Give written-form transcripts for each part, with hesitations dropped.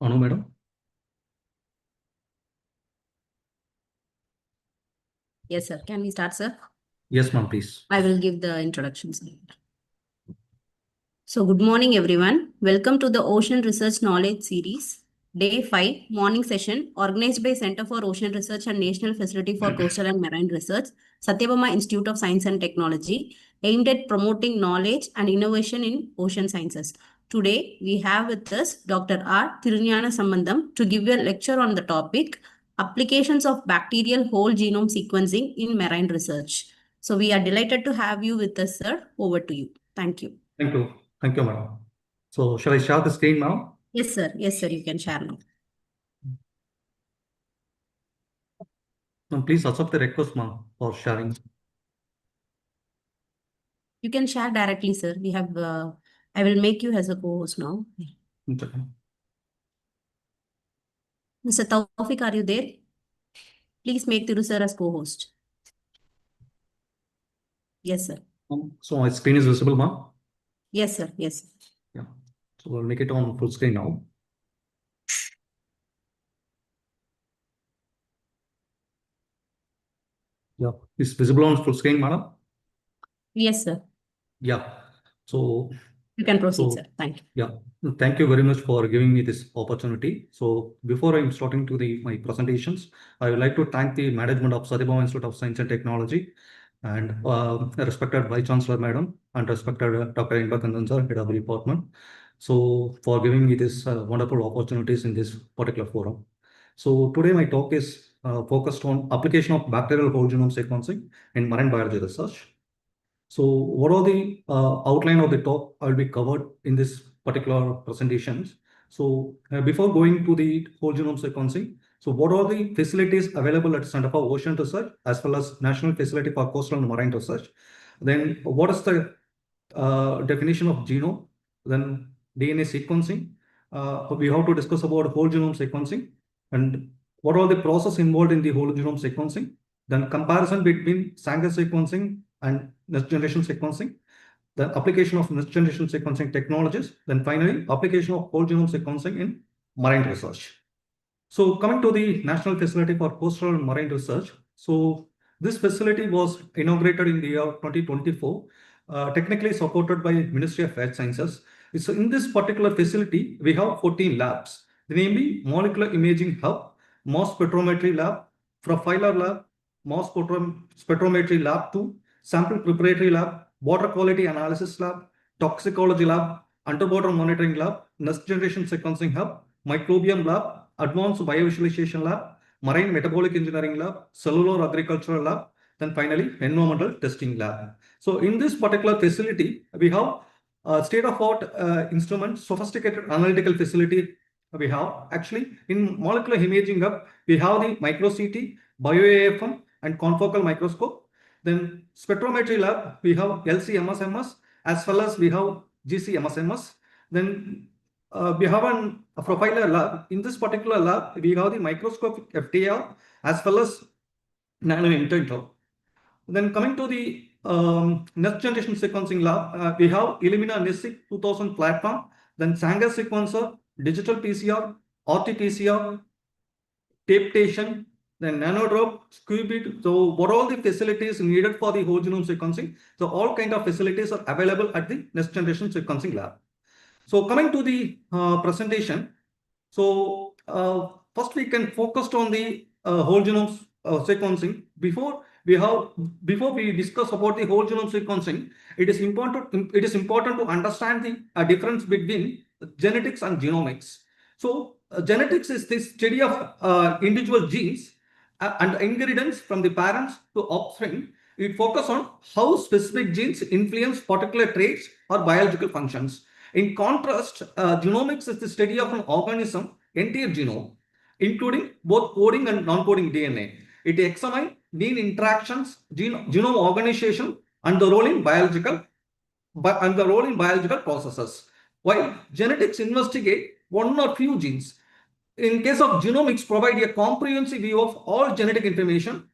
Anu, madam. Yes, sir. Can we start, sir? Yes, ma'am, please. I will give the introductions. So, good morning, everyone. Welcome to the Ocean Research Knowledge Series, Day 5, morning session, organized by Center for Ocean Research and National Facility for Coastal and Marine Research, Satyabama Institute of Science and Technology, aimed at promoting knowledge and innovation in ocean sciences. Today, we have with us Dr. R. Thirunyana Sambandam to give you a lecture on the topic, Applications of Bacterial Whole Genome Sequencing in Marine Research. So, we are delighted to have you with us, sir. Over to you. Thank you. Thank you. Thank you, madam. So, shall I share the screen now? Yes, sir. Yes, sir. You can share now. Please accept the request, ma'am, for sharing. You can share directly, sir. We have, I will make you as a co-host now. Okay. Mr. Taufik, are you there? Please make Thiru sir as co-host. Yes, sir. So, my screen is visible, ma'am? Yes, sir. Yes, sir. Yeah. So, we'll make it on full screen now. Yeah. Is visible on full screen, madam? Yes, sir. Yeah. So, you can proceed, sir. Thank you. Yeah. Thank you very much for giving me this opportunity. So, before I'm starting to my presentations, I would like to thank the management of Satyabama Institute of Science and Technology and respected Vice Chancellor Madam and respected Dr. Inbakandan sir, head of the department. So, for giving me this wonderful opportunities in this particular forum. So, today my talk is focused on application of bacterial whole genome sequencing in marine biology research. So what are the outline of the talk I will be covered in this particular presentations. So before going to the whole genome sequencing, so what are the facilities available at Center for Ocean Research as well as National Facility for Coastal and Marine Research? Then what is the definition of genome? Then DNA sequencing. We have to discuss about whole genome sequencing and what are the process involved in the whole genome sequencing. Then comparison between Sanger sequencing and next generation sequencing, the application of next generation sequencing technologies, then finally application of whole genome sequencing in marine research. So coming to the National Facility for Coastal and Marine Research. So this facility was inaugurated in the year 2024, technically supported by Ministry of Earth Sciences. So in this particular facility, we have 14 labs, namely Molecular Imaging Hub, Mass Spectrometry Lab, Profiler Lab, Mass Spectrometry Lab 2, Sample Preparatory Lab, Water Quality Analysis Lab, Toxicology Lab, Underwater Monitoring Lab, Next Generation Sequencing Hub, Microbiome Lab, Advanced Biovisualization Lab, Marine Metabolic Engineering Lab, Cellular Agricultural Lab, then finally Environmental Testing Lab. So in this particular facility, we have state-of-art instruments, sophisticated analytical facility, we have actually in molecular imaging hub, we have the micro CT, bio-AFM, and confocal microscope. Then spectrometry lab, we have LC-MS-MS, as well as we have GC-MS-MS. Then we have a profiler lab. In this particular lab, we have the microscopic FTR as well as nano intentor. Then coming to the next generation sequencing lab, we have Illumina NISIC 2000 platform, then Sanger sequencer, digital PCR, RT-PCR, tapetation, then nanodrop, qubit. So what all the facilities needed for the whole genome sequencing? So all kind of facilities are available at the next generation sequencing lab. So coming to the presentation, so first we can focus on the whole genome sequencing. Before we discuss about the whole genome sequencing, it is important to understand the difference between genetics and genomics. So genetics is the study of individual genes and inheritance from the parents to offspring. It focuses on how specific genes influence particular traits or biological functions. In contrast, genomics is the study of an organism entire genome, including both coding and non-coding DNA. It examines gene interactions, genome organization, and the role in biological processes. While genetics investigate one or few genes, in case of genomics, provide a comprehensive view of all genetic information.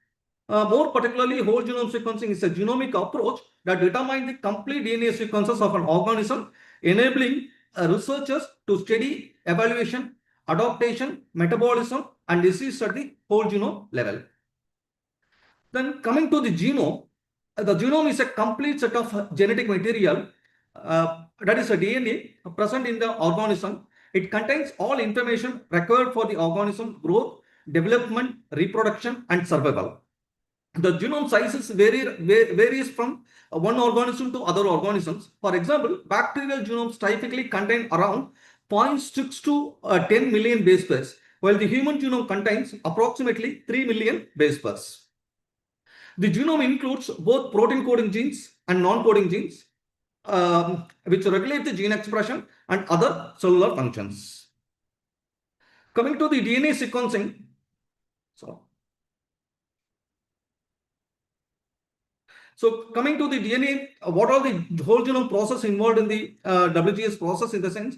More particularly, whole genome sequencing is a genomic approach that determines the complete DNA sequences of an organism, enabling researchers to study evaluation, adaptation, metabolism, and disease at the whole genome level. Then coming to the genome is a complete set of genetic material, that is a DNA present in the organism. It contains all information required for the organism growth, development, reproduction, and survival. The genome sizes varies from one organism to other organisms. For example, bacterial genomes typically contain around 0.6 to 10 million base pairs, while the human genome contains approximately 3 million base pairs. The genome includes both protein coding genes and non-coding genes, which regulate the gene expression and other cellular functions. Coming to the DNA sequencing, so coming to the DNA, what are the whole genome process involved in the WGS process, in the sense,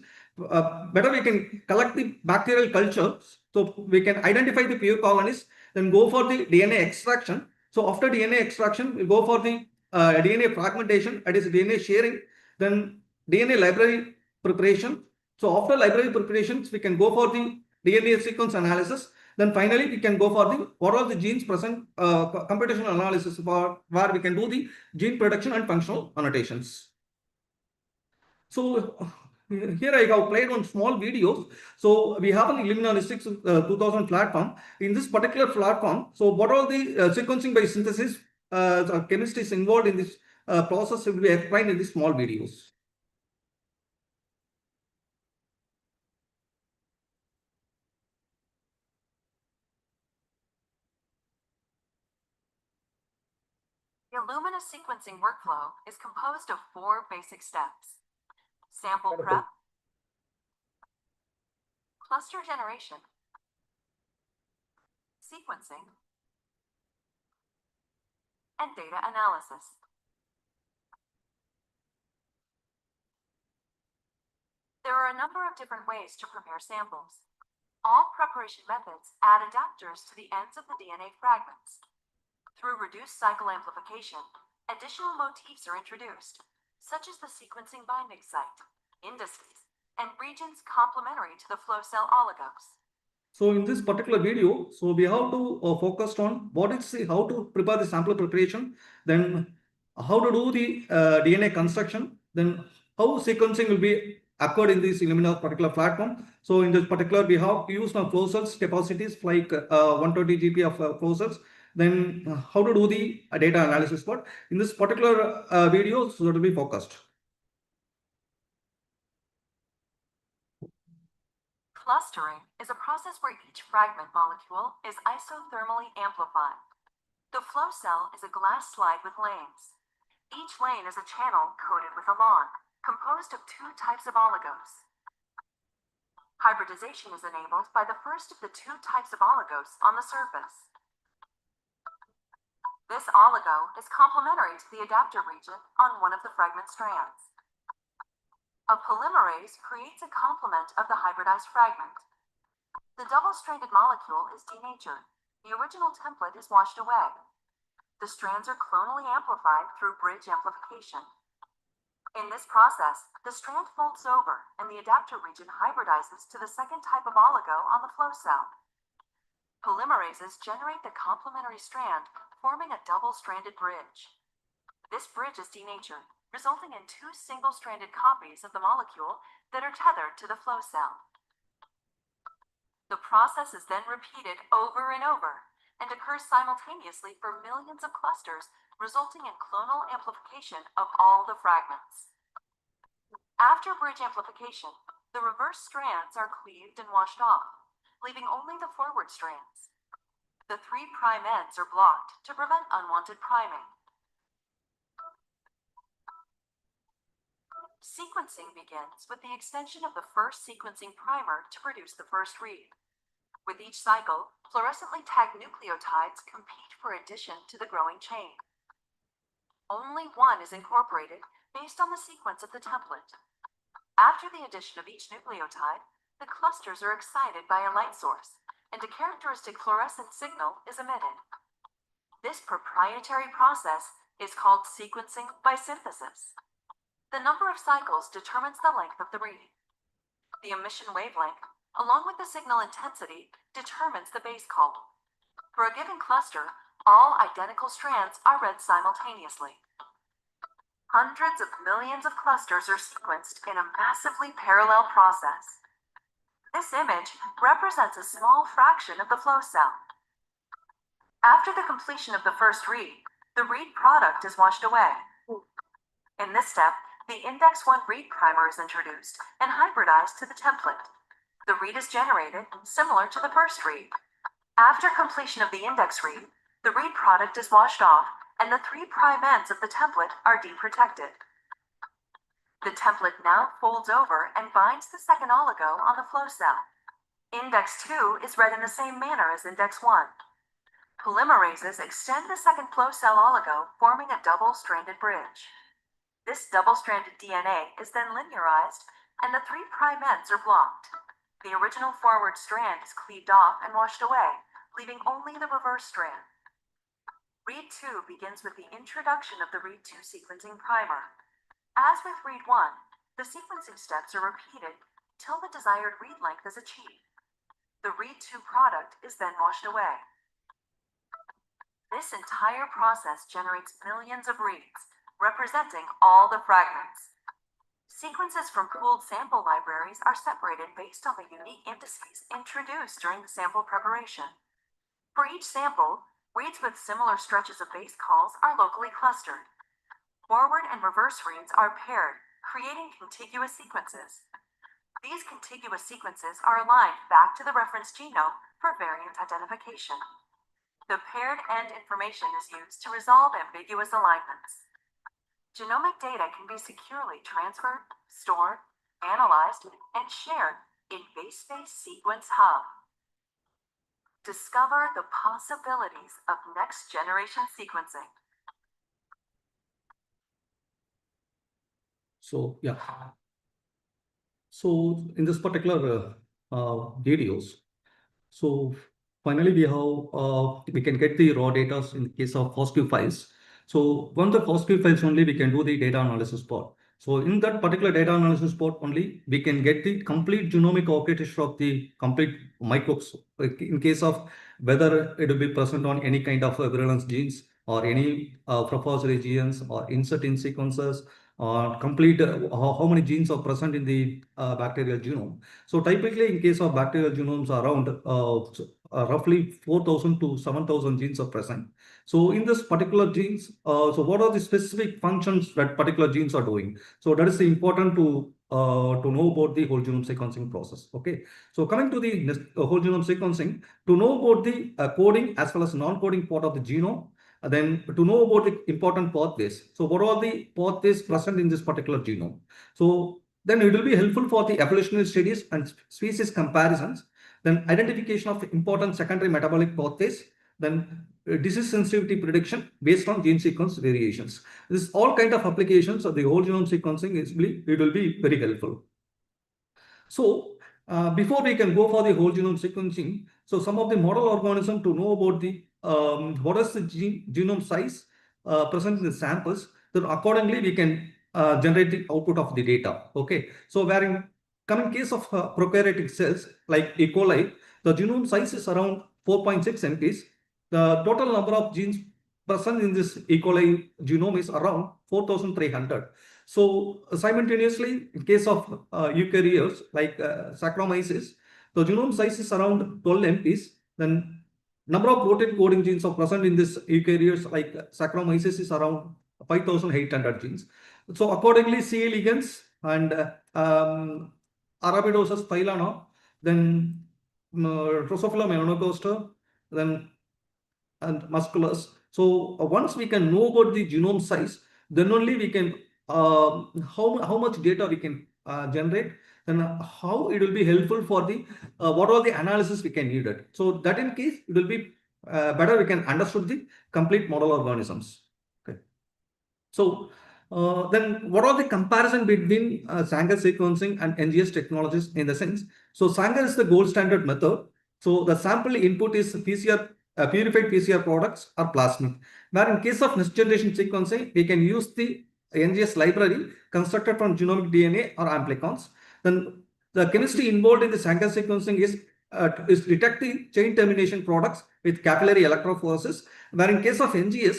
better we can collect the bacterial culture, so we can identify the pure colonies, then go for the DNA extraction. So after DNA extraction, we go for the DNA fragmentation, that is DNA sharing, then DNA library preparation. So after library preparations, we can go for the DNA sequence analysis. Then finally, we can go for the what are the genes present, computational analysis for where we can do the gene production and functional annotations. So here I have played on small videos. So we have an Illumina NISIC 2000 platform. In this particular platform, so what are the sequencing by synthesis chemistry is involved in this process will be explained in these small videos. The Illumina sequencing workflow is composed of 4 basic steps: sample prep, cluster generation, sequencing, and data analysis. There are a number of different ways to prepare samples. All preparation methods add adapters to the ends of the DNA fragments. Through reduced cycle amplification, additional motifs are introduced, such as the sequencing binding site, indices, and regions complementary to the flow cell oligos. So in this particular video, so we have to focus on how to prepare the sample preparation, then how to do the DNA construction, then how sequencing will be occurred in this Illumina particular platform. So in this particular, we have used flow cells capacities like 120 GP of flow cells. Then how to do the data analysis part. In this particular video, so it will be focused. Clustering is a process where each fragment molecule is isothermally amplified. The flow cell is a glass slide with lanes. Each lane is a channel coated with a lawn, composed of 2 types of oligos: Hybridization is enabled by the first of the two types of oligos on the surface. This oligo is complementary to the adapter region on one of the fragment strands. A polymerase creates a complement of the hybridized fragment. The double-stranded molecule is denatured. The original template is washed away. The strands are clonally amplified through bridge amplification. In this process, the strand folds over and the adapter region hybridizes to the second type of oligo on the flow cell. Polymerases generate the complementary strand, forming a double-stranded bridge. This bridge is denatured, resulting in two single-stranded copies of the molecule that are tethered to the flow cell. The process is then repeated over and over and occurs simultaneously for millions of clusters, resulting in clonal amplification of all the fragments. After bridge amplification, the reverse strands are cleaved and washed off, leaving only the forward strands. The 3' ends are blocked to prevent unwanted priming. Sequencing begins with the extension of the first sequencing primer to produce the first read. With each cycle, fluorescently tagged nucleotides compete for addition to the growing chain. Only one is incorporated based on the sequence of the template. After the addition of each nucleotide, the clusters are excited by a light source, and a characteristic fluorescent signal is emitted. This proprietary process is called sequencing by synthesis. The number of cycles determines the length of the read. The emission wavelength, along with the signal intensity, determines the base call. For a given cluster, all identical strands are read simultaneously. Hundreds of millions of clusters are sequenced in a massively parallel process. This image represents a small fraction of the flow cell. After the completion of the first read, the read product is washed away. In this step, the index 1 read primer is introduced and hybridized to the template. The read is generated similar to the first read. After completion of the index read, the read product is washed off and the 3' ends of the template are deprotected. The template now folds over and binds the second oligo on the flow cell. Index 2 is read in the same manner as index 1. Polymerases extend the second flow cell oligo, forming a double-stranded bridge. This double-stranded DNA is then linearized, and the 3' ends are blocked. The original forward strand is cleaved off and washed away, leaving only the reverse strand. Read 2 begins with the introduction of the Read 2 sequencing primer. As with Read 1, the sequencing steps are repeated till the desired read length is achieved. The Read 2 product is then washed away. This entire process generates millions of reads, representing all the fragments. Sequences from pooled sample libraries are separated based on the unique indices introduced during the sample preparation. For each sample, reads with similar stretches of base calls are locally clustered. Forward and reverse reads are paired, creating contiguous sequences. These contiguous sequences are aligned back to the reference genome for variant identification. The paired end information is used to resolve ambiguous alignments. Genomic data can be securely transferred, stored, analyzed, and shared in Base-Space Sequence Hub. Discover the possibilities of next-generation sequencing. So yeah. So in this particular videos, so finally we can get the raw data in case of FOSQ files. So from the FOSQ files only we can do the data analysis part. So in that particular data analysis part only, we can get the complete genomic architecture of the complete microbes in case of whether it will be present on any kind of virulence genes or any proprietary genes or insert in sequences or complete how many genes are present in the bacterial genome. So typically in case of bacterial genomes around roughly 4,000 to 7,000 genes are present. So in this particular genes, so what are the specific functions that particular genes are doing? So that is important to know about the whole genome sequencing process. Okay. So coming to the whole genome sequencing, to know about the coding as well as non-coding part of the genome, then to know about the important pathways. So what are the pathways present in this particular genome? So Then it will be helpful for the evolutionary studies and species comparisons, then identification of important secondary metabolic pathways, then disease sensitivity prediction based on gene sequence variations. This all kind of applications of the whole genome sequencing it will be very helpful. So before we can go for the whole genome sequencing, so some of the model organism to know about the what is the genome size present in the samples, then accordingly we can generate the output of the data. Okay, so where in coming case of prokaryotic cells like E. coli, the genome size is around 4.6 MPs. The total number of genes present in this E. coli genome is around 4,300. So simultaneously, in case of eukaryotes like Saccharomyces, the genome size is around 12 MPs. Then number of protein coding genes are present in this eukaryotes like Saccharomyces is around 5,800 genes. So accordingly, C. elegans and Arabidopsis thylana, then Drosophila melanogaster, then and musculus. So once we can know about the genome size, then only we can how much data we can generate, and how it will be helpful for the what all the analysis we can need it. So that in case it will be better we can understood the complete model organisms. Okay. So then what are the comparison between Sanger sequencing and NGS technologies in the sense? So Sanger is the gold standard method. So the sample input is PCR, purified PCR products or plasmid. Where in case of next generation sequencing, we can use the NGS library constructed from genomic DNA or amplicons. Then the chemistry involved in the Sanger sequencing is detecting chain termination products with capillary electrophoresis. Where in case of NGS,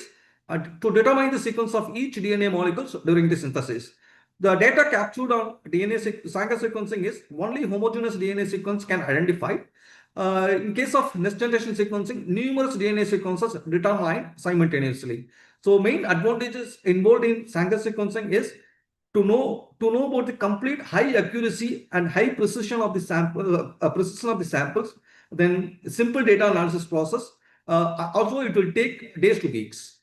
to determine the sequence of each DNA molecules during the synthesis. The data captured on Sanger sequencing is only homogeneous DNA sequence can identify. In case of next generation sequencing, numerous DNA sequences determined simultaneously. So main advantages involved in Sanger sequencing is to know about the complete high accuracy and high precision of the samples, then simple data analysis process. Also, it will take days to weeks.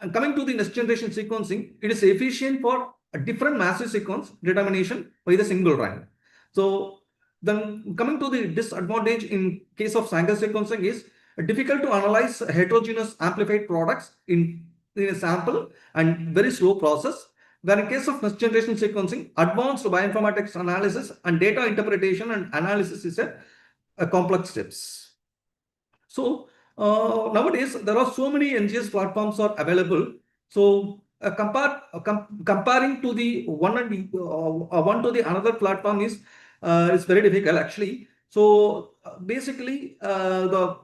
And coming to the next generation sequencing, it is efficient for a different massive sequence determination by the single run. So then coming to the disadvantage in case of Sanger sequencing is difficult to analyze heterogeneous amplified products in a sample and very slow process. Where in case of next generation sequencing, advanced bioinformatics analysis and data interpretation and analysis is a complex steps. So nowadays, there are so many NGS platforms are available. So comparing to the one to the another platform is very difficult actually. So basically, the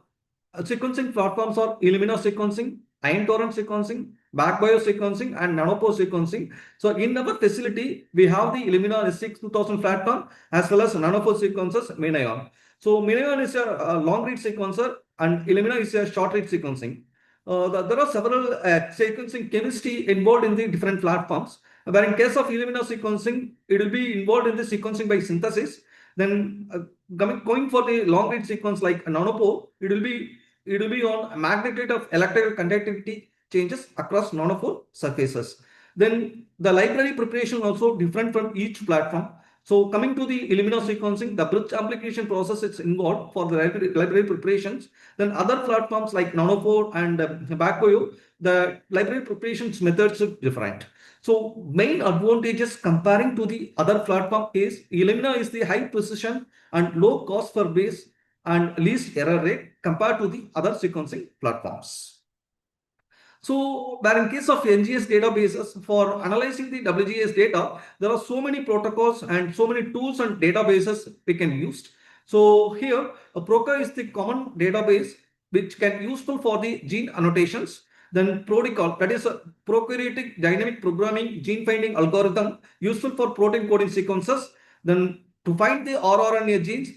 sequencing platforms are Illumina sequencing, ion torrent sequencing, backbio sequencing, and nanopore sequencing. So in our facility, we have the Illumina S6 2000 platform as well as nanopore sequencers Minion. So Minion is a long read sequencer and Illumina is a short read sequencing. There are several sequencing chemistry involved in the different platforms. Where in case of Illumina sequencing, it will be involved in the sequencing by synthesis. Then going for the long read sequence like a nanopore, it will be on magnitude of electrical conductivity changes across nanopore surfaces. Then the library preparation also different from each platform. So coming to the Illumina sequencing, the bridge application process is involved for the library preparations. Then other platforms like nanopore and backbio, the library preparations methods are different. So main advantages comparing to the other platform is Illumina is the high precision and low cost per base and least error rate compared to the other sequencing platforms. So, where in case of NGS databases, for analyzing the WGS data, there are so many protocols and so many tools and databases we can use. So here, a PROCA is the common database which can useful for the gene annotations. Then protocol, that is a prokaryotic dynamic programming gene finding algorithm useful for protein coding sequences. Then to find the rRNA genes,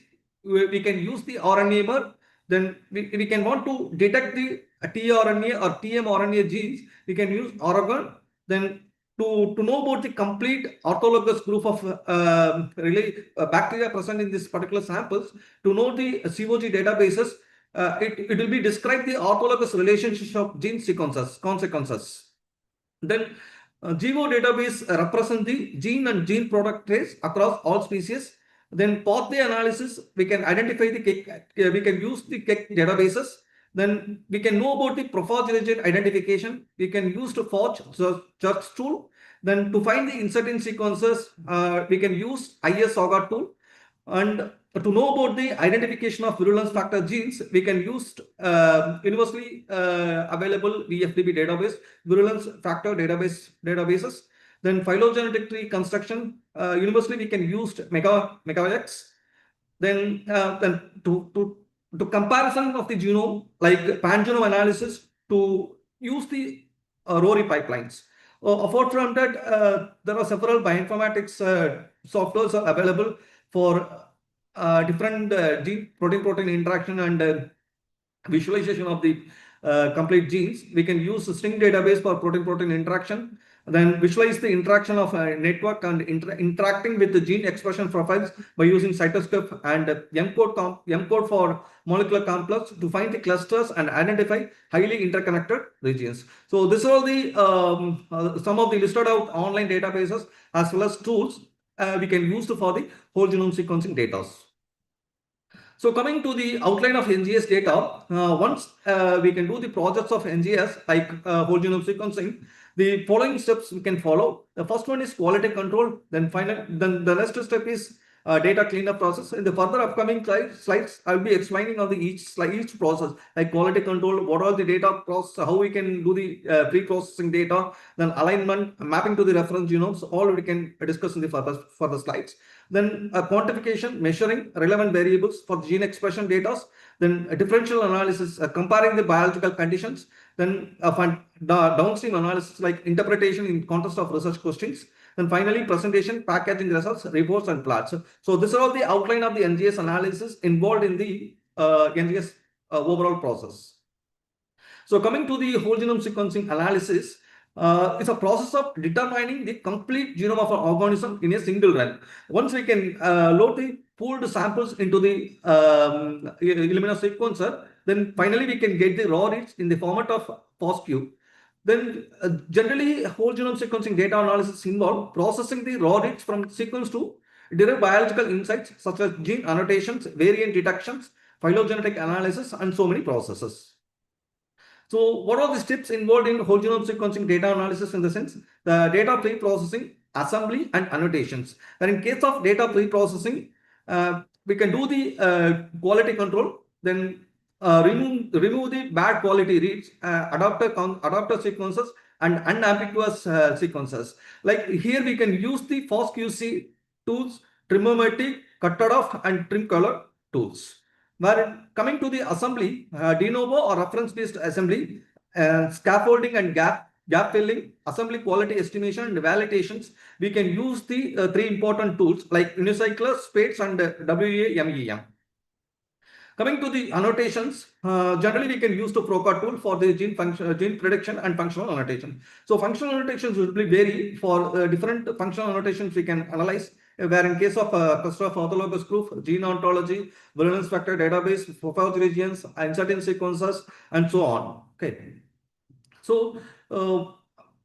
we can use the RNAmer. Then we can want to detect the tRNA or tmRNA genes, we can use Oregon. Then to know about the complete orthologous group of bacteria present in this particular samples, to know the COG databases, it will be described the orthologous relationship of gene consequences. Then GO database represent the gene and gene product trace across all species. Then pathway analysis, we can identify the we can use the databases. Then we can know about the propagation identification. We can use to forge search tool. Then to find the inserting sequences, we can use IS Saga tool. And to know about the identification of virulence factor genes, we can use universally available VFDB database, virulence factor databases. Then phylogenetic tree construction, universally we can use MegaX. Then to comparison of the genome, like pangenome analysis, to use the RORI pipelines. Apart from that, there are several bioinformatics softwares are available for different gene protein interaction and visualization of the complete genes. We can use a string database for protein interaction, then visualize the interaction of a network and interacting with the gene expression profiles by using cytoscape and M-code for molecular complex to find the clusters and identify highly interconnected regions. So this are the some of the listed out online databases as well as tools we can use for the whole genome sequencing data. So coming to the outline of NGS data, once we can do the projects of NGS like whole genome sequencing, the following steps we can follow. The first one is quality control. Then the next step is data cleanup process. In the further upcoming slides, I'll be explaining on the each process, like quality control, what are the data process, how we can do the pre-processing data, then alignment, mapping to the reference genomes, all we can discuss in the further slides. Then quantification, measuring relevant variables for gene expression data, then differential analysis, comparing the biological conditions, then downstream analysis like interpretation in context of research questions, then finally presentation, packaging results, reports and plots. So this is all the outline of the NGS analysis involved in the NGS overall process. So coming to the whole genome sequencing analysis, it's a process of determining the complete genome of an organism in a single run. Once we can load the pooled samples into the Illumina sequencer, then finally we can get the raw reads in the format of FOSQ. Then generally whole genome sequencing data analysis involve processing the raw reads from sequence to derive biological insights such as gene annotations, variant detections, phylogenetic analysis, and so many processes. So what are the steps involved in whole genome sequencing data analysis? In the sense, the data pre-processing, assembly and annotations. And in case of data pre-processing, we can do the quality control, then remove the bad quality reads, adapter sequences and unambiguous sequences. Like here we can use the FOSQC tools, Trimomatic, Cutter Off and Trim Color tools. Where coming to the assembly, de novo or reference-based assembly, scaffolding and gap filling, assembly quality estimation and validations, we can use the three important tools like unicyclers, spades and WAMEM. Coming to the annotations, generally we can use the PROCA tool for the gene prediction and functional annotation. So functional annotations will vary for different functional annotations we can analyze, where in case of cluster of orthologous proof, gene ontology, virulence factor database, profile regions, uncertain sequences, and so on. Okay. So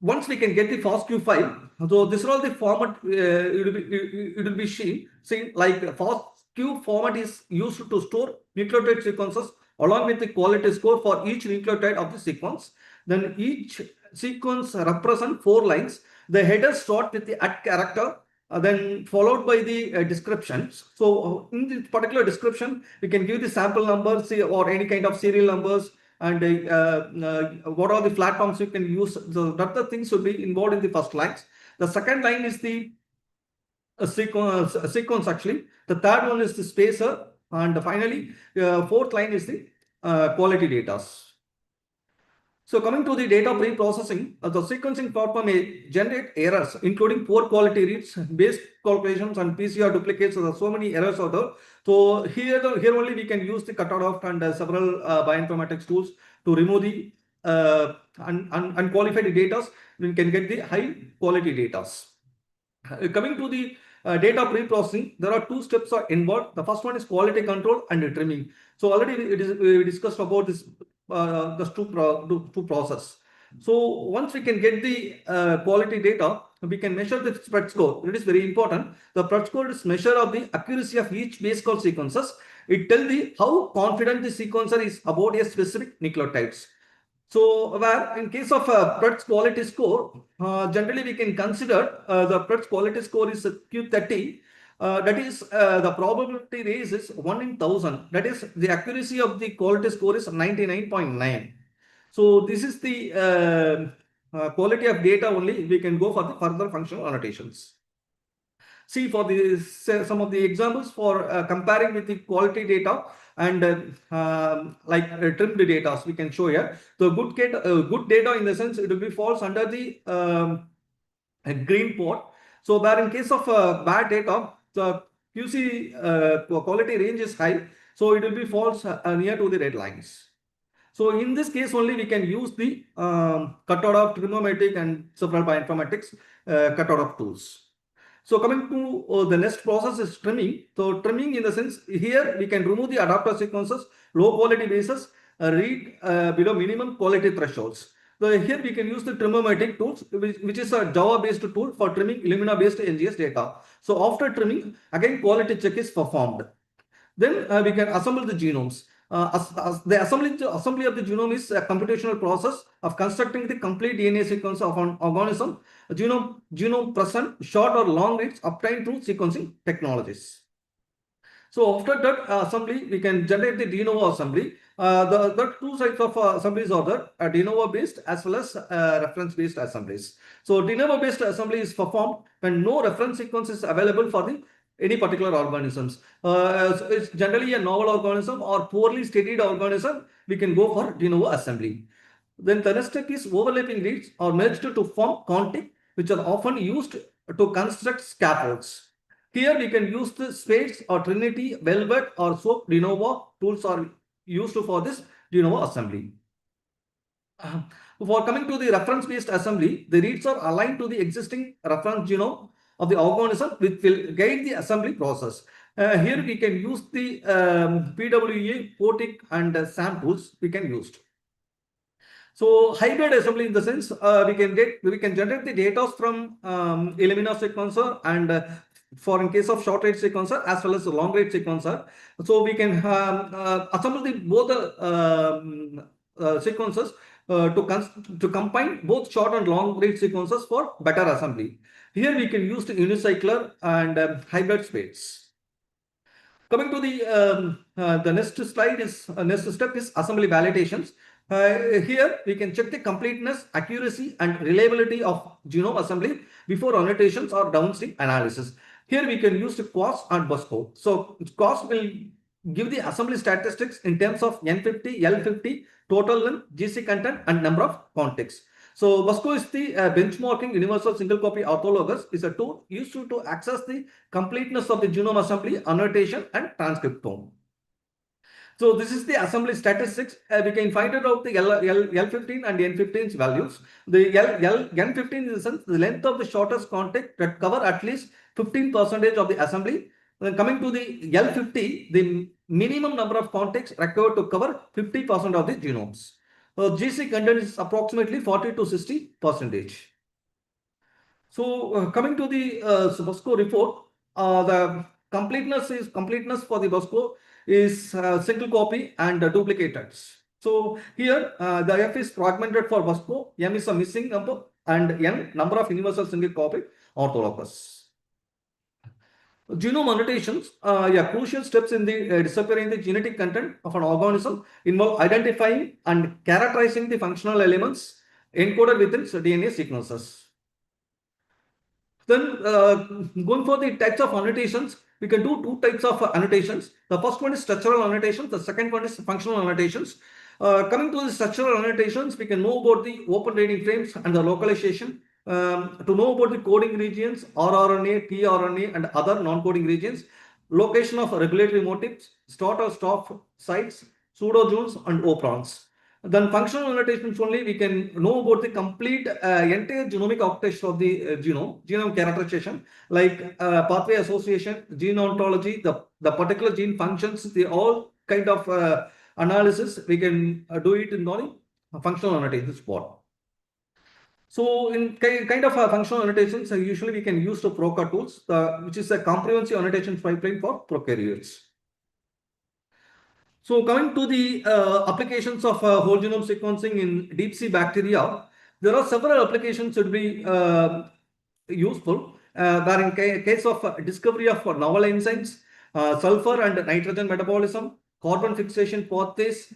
once we can get the FOSQ file, so this is all the format it will be seen like FOSQ format is used to store nucleotide sequences along with the quality score for each nucleotide of the sequence. Then each sequence represents 4 lines. The headers start with the @ character, then followed by the descriptions. So in this particular description, we can give the sample numbers or any kind of serial numbers and what are the platforms you can use. So that the things should be involved in the first lines. The second line is the sequence actually. The third one is the spacer, and finally fourth line is the quality data. So coming to the data pre-processing, the sequencing platform may generate errors, including poor quality reads, base calculations, and PCR duplicates. So there are so many errors out there. So here only we can use the cutoff and several bioinformatics tools to remove the unqualified data. We can get the high quality data. Coming to the data pre-processing, there are 2 steps are involved. The first one is quality control and trimming. So already we discussed about this. The two process. So once we can get the quality data, we can measure the spread score. It is very important. The spread score is measure of the accuracy of each base call sequences. It tells the how confident the sequencer is about a specific nucleotides. So where in case of a PRETS quality score, generally we can consider the PRETS quality score is Q30. That is the probability raise is 1 in 1000. That is the accuracy of the quality score is 99.9. So this is the quality of data only. We can go for the further functional annotations. See for the some of the examples for comparing with the quality data and like trimmed data we can show here. So good data in the sense it will be falls under the green pot. So where in case of bad data, the QC quality range is high, so it will be falls near to the red lines. So in this case only we can use the cutout of trigonometric and several bioinformatics cutout of tools. So coming to the next process is trimming. So trimming in the sense here we can remove the adapter sequences, low quality bases, read below minimum quality thresholds. So here we can use the trigonometric tools, which is a Java based tool for trimming Illumina based NGS data. So after trimming, again quality check is performed. Then we can assemble the genomes. The assembly of the genome is a computational process of constructing the complete DNA sequence of an organism. Genome present short or long reads obtained through sequencing technologies. So after that assembly, we can generate the de novo assembly. The two types of assemblies are there, de novo based as well as reference based assemblies. So de novo based assembly is performed when no reference sequence is available for the any particular organisms. So it's generally a novel organism or poorly studied organism, we can go for de novo assembly. Then the next step is overlapping reads are merged to form contig, which are often used to construct scaffolds. Here we can use the Spades or Trinity, Velvet or Soap de novo tools are used for this de novo assembly. For coming to the reference-based assembly, the reads are aligned to the existing reference genome of the organism, which will guide the assembly process. Here we can use the PWA, POTIC and SAM tools we can use. So hybrid assembly in the sense we can generate the data from Illumina sequencer and for in case of short range sequencer as well as long range sequencer. So we can assemble the both the sequences to combine both short and long range sequences for better assembly. Here we can use the unicycler and hybrid Spades. Coming to the next slide is next step is assembly validations. Here we can check the completeness, accuracy and reliability of genome assembly before annotations or downstream analysis. Here we can use the QoS and BUSCO. So QoS will give the assembly statistics in terms of N50, L50, total length, GC content and number of contexts. So BUSCO is the benchmarking universal single copy orthologous is a tool used to access the completeness of the genome assembly, annotation and transcriptome. So this is the assembly statistics. We can find out the L15 and N15's values. The N15 is the length of the shortest contact that cover at least 15% of the assembly. Then coming to the L50, the minimum number of contacts required to cover 50% of the genomes. GC content is approximately 40 to 60%. So coming to the BUSCO report, the completeness for the BUSCO is single copy and duplicated. So here the F is fragmented for BUSCO, M is a missing number and N number of universal single copy orthologous. Genome annotations, crucial steps in the disappearing the genetic content of an organism involve identifying and characterizing the functional elements encoded within DNA sequences. Then going for the types of annotations, we can do two types of annotations. The first one is structural annotations. The second one is functional annotations. Coming to the structural annotations, we can know about the open reading frames and the localization. To know about the coding regions, rRNA, tRNA, and other non-coding regions, location of regulatory motifs, start or stop sites, pseudogenes, and operons. Then functional annotations only we can know about the complete entire genomic architecture of the genome characterization, like pathway association, gene ontology, the particular gene functions, the all kind of analysis we can do it in the functional annotation spot. So in kind of functional annotations, usually we can use the PROCA tools, which is a comprehensive annotation pipeline for prokaryotes. So coming to the applications of whole genome sequencing in deep sea bacteria, there are several applications that will be useful. Where in case of discovery of novel enzymes, sulfur and nitrogen metabolism, carbon fixation pathways,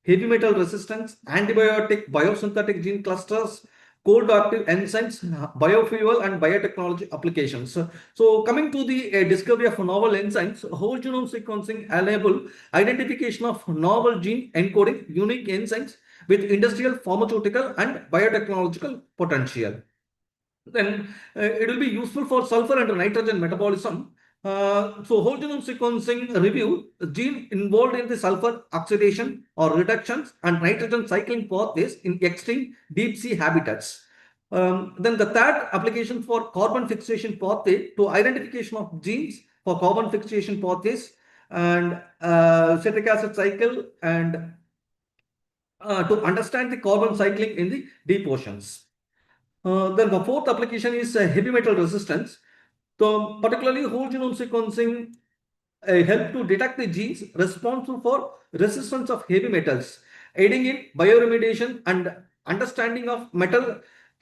heavy metal resistance, antibiotic biosynthetic gene clusters, cold active enzymes, biofuel and biotechnology applications. So coming to the discovery of novel enzymes, whole genome sequencing enable identification of novel gene encoding unique enzymes with industrial, pharmaceutical and biotechnological potential. Then it will be useful for sulfur and nitrogen metabolism. So whole genome sequencing review gene involved in the sulfur oxidation or reductions and nitrogen cycling pathways in extreme deep sea habitats. Then the third application for carbon fixation pathway to identification of genes for carbon fixation pathways and citric acid cycle and to understand the carbon cycling in the deep oceans. Then the fourth application is heavy metal resistance. So particularly whole genome sequencing help to detect the genes responsible for resistance of heavy metals, aiding in bioremediation and understanding of metal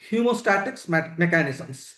hemostatics mechanisms.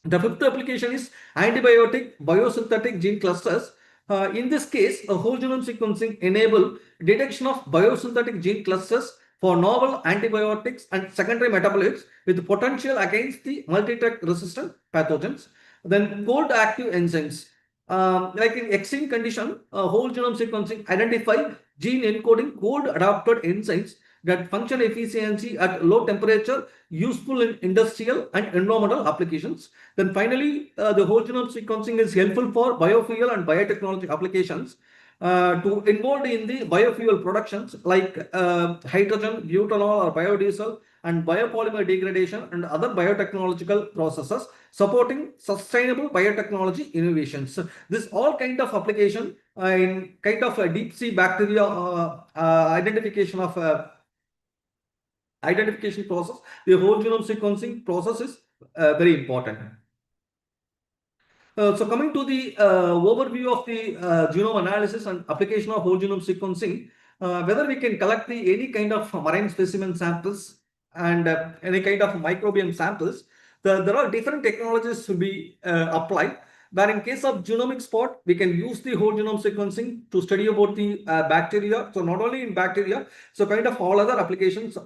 The fifth application is antibiotic biosynthetic gene clusters. In this case, a whole genome sequencing enable detection of biosynthetic gene clusters for novel antibiotics and secondary metabolites with potential against the multi-drug resistant pathogens. Then cold active enzymes. Like in extreme condition, whole genome sequencing identify gene encoding cold adapted enzymes that function efficiency at low temperature, useful in industrial and environmental applications. Then finally, the whole genome sequencing is helpful for biofuel and biotechnology applications to involved in the biofuel productions like hydrogen, butanol or biodiesel and biopolymer degradation and other biotechnological processes supporting sustainable biotechnology innovations. This all kind of application in kind of a deep sea bacteria identification process, the whole genome sequencing process is very important. So coming to the overview of the genome analysis and application of whole genome sequencing, whether we can collect any kind of marine specimen samples and any kind of microbiome samples, there are different technologies to be applied. Where in case of genomic spot, we can use the whole genome sequencing to study about the bacteria. So not only in bacteria, so kind of all other applications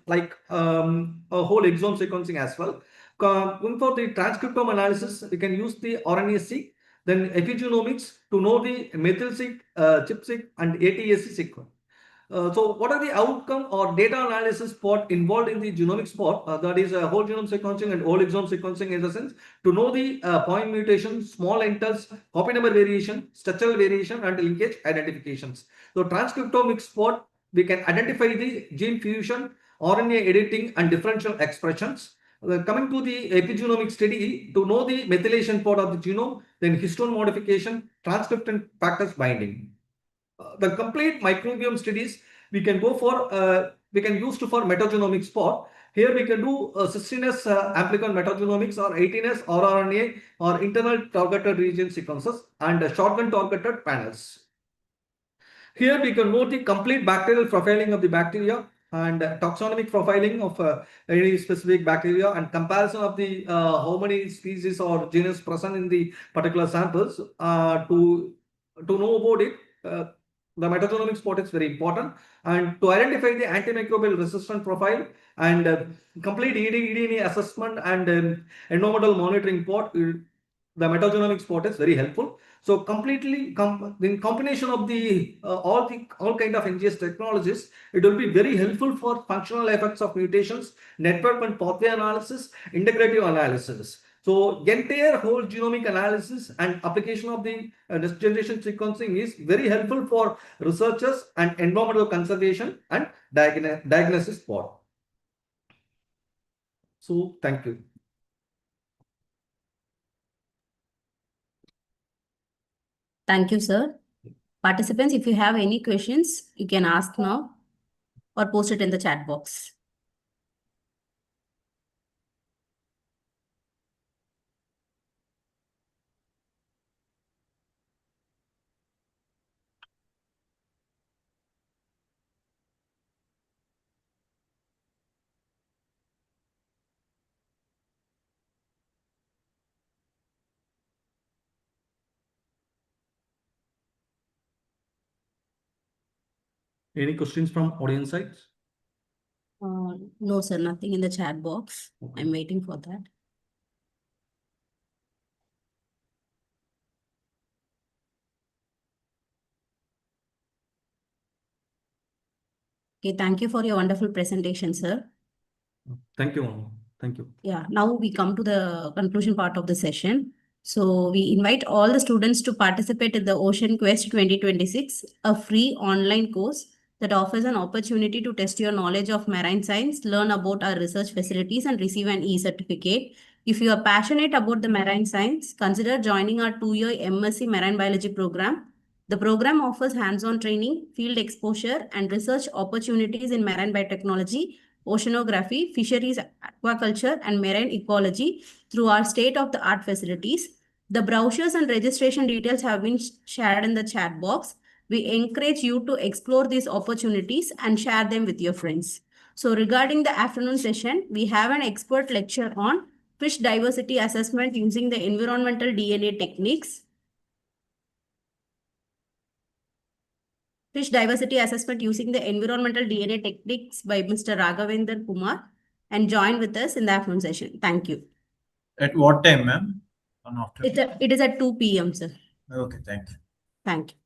like a whole exome sequencing as well. For the transcriptome analysis, we can use the RNA-seq, then epigenomics to know the methyl-seq, ChIP-seq, and ATAC sequence. So what are the outcome or data analysis part involved in the genomic part? That is whole genome sequencing and whole exome sequencing in the sense to know the point mutation, small enters, copy number variation, structural variation, and linkage identifications. So transcriptomics part, we can identify the gene fusion, RNA editing, and differential expressions. Coming to the epigenomic study, to know the methylation part of the genome, then histone modification, transcription factors binding. The complete microbiome studies we can go for, we can use for metagenomics part. Here we can do 16S amplicon metagenomics or 18S rRNA or internal targeted region sequences and shotgun targeted panels. Here we can note the complete bacterial profiling of the bacteria and taxonomic profiling of any specific bacteria and comparison of the how many species or genus present in the particular samples to know about it. The metagenomics part is very important, and to identify the antimicrobial resistant profile and complete EDNA assessment and environmental monitoring part, the metagenomics part is very helpful. So completely in combination of the all kind of NGS technologies, it will be very helpful for functional effects of mutations, network and pathway analysis, integrative analysis. So entire whole genomic analysis and application of the next generation sequencing is very helpful for researchers and environmental conservation and diagnosis part. So thank you. Thank you, sir. Participants, if you have any questions, you can ask now or post it in the chat box. Any questions from audience side? No, sir, nothing in the chat box. Okay. I'm waiting for that. Okay, thank you for your wonderful presentation, sir. Thank you, ma'am. Thank you. Yeah, now we come to the conclusion part of the session. So we invite all the students to participate in the Ocean Quest 2026, a free online course that offers an opportunity to test your knowledge of marine science, learn about our research facilities, and receive an e-certificate. If you are passionate about the marine science, consider joining our 2-year MSc Marine Biology program. The program offers hands-on training, field exposure, and research opportunities in marine biotechnology, oceanography, fisheries, aquaculture, and marine ecology through our state-of-the-art facilities. The brochures and registration details have been shared in the chat box. We encourage you to explore these opportunities and share them with your friends. So regarding the afternoon session, we have an expert lecture on fish diversity assessment using the environmental DNA techniques. Fish diversity assessment using the environmental DNA techniques by Mr. Raghavendra Kumar, and join with us in the afternoon session. Thank you. At what time, ma'am? It is at 2 p.m., sir. Okay, thank you. Thank you.